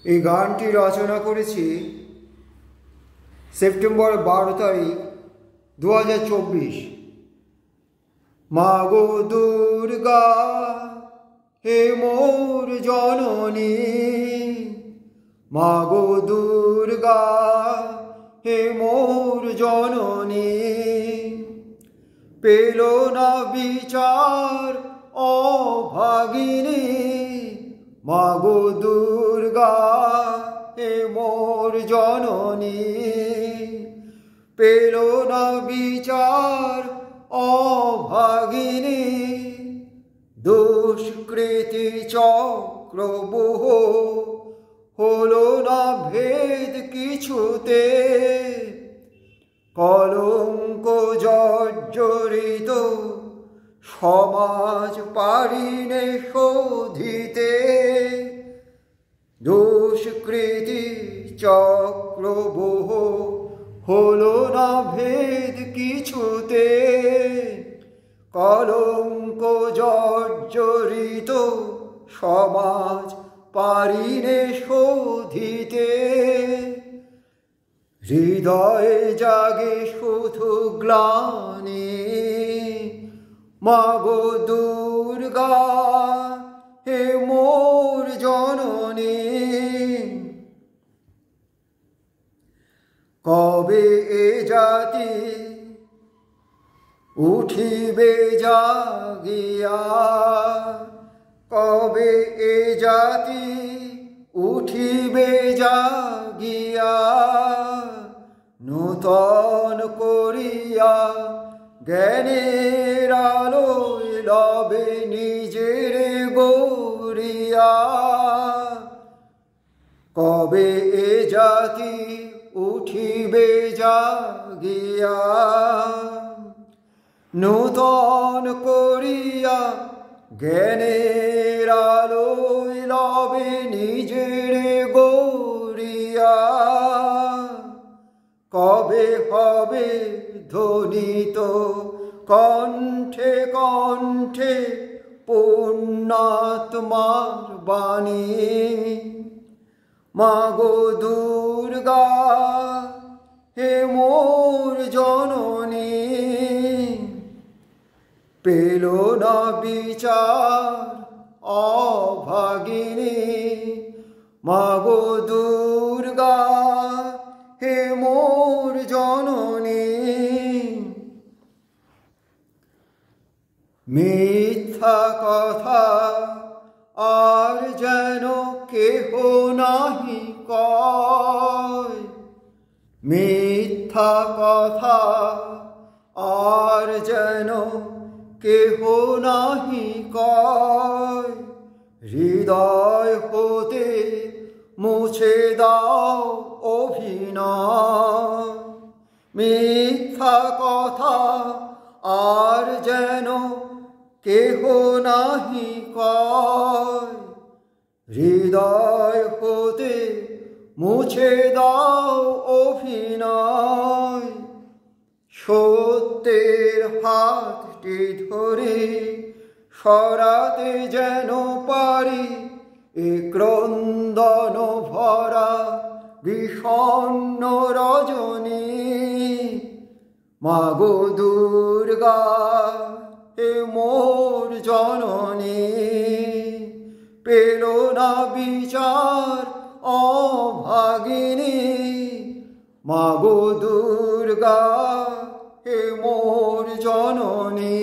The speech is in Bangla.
এই গানটি রচনা করেছি সেপ্টেম্বর 12 তারিখ 2024। মা গো দুর্গা হে মোর জননী, মা গো দুর্গা হে মোর জননী, পেল না বিচার অভাগিনী, মা গো দুর্গা হে মোর জননী, পেল না বিচার অভাগিনী, দুষ্কৃতি চক্রবহ হলো না ভেদ কিছুতে, কলঙ্ক জর্জরিত সমাজ পারিনে শোধিতে, দুষ্কৃতি চক্রবহ হলো না ভেদ কিছুতে, কলঙ্ক জর্জরিত সমাজ পারিনে শোধিতে, হৃদয়ে জাগে শুধু গ্লানি, মা গো দুর্গা হে মোর জননী, কবে এ জাতি উঠিবে জাগিয়া, কবে এ জাতি উঠিবে জাগিয়া, নূতন করিয়া জ্ঞানের আলোয় লবে নিজের গড়িয়া, কবে এ জাতি উঠিবে জাগিয়া, নূতন করিয়া জ্ঞানের আলোয় লবে নিজের গড়িয়া, কবে হবে ধ্বনিত কণ্ঠে কণ্ঠে পুণ্যাত্মার বাণী, মা গো দুর্গা হে মোর জননী, পেল না বিচার অভাগিনী, মা গো দুর্গা হে মোর জননী, মিথ্যা কথা আর যেন কেহ নাহি কয়, মিথ্যা কথা আর যেন কেহ নাহি কয়, হৃদয় হতে মুছে দাও অভিনয়, মিথ্যা কথা আর যেন কেহ নাহি কয়, হৃদয় হতে মুছে দাও অভিনয়, সত্যের হাতটি ধরে সরাতে যেন পারি এ ক্রন্দন ভরা বিষণ্ণ রজনী, মা গো দুর্গা হে মোর জননী, পেল না বিচার অভাগিনী, মা গো দুর্গা হে মোর জননী।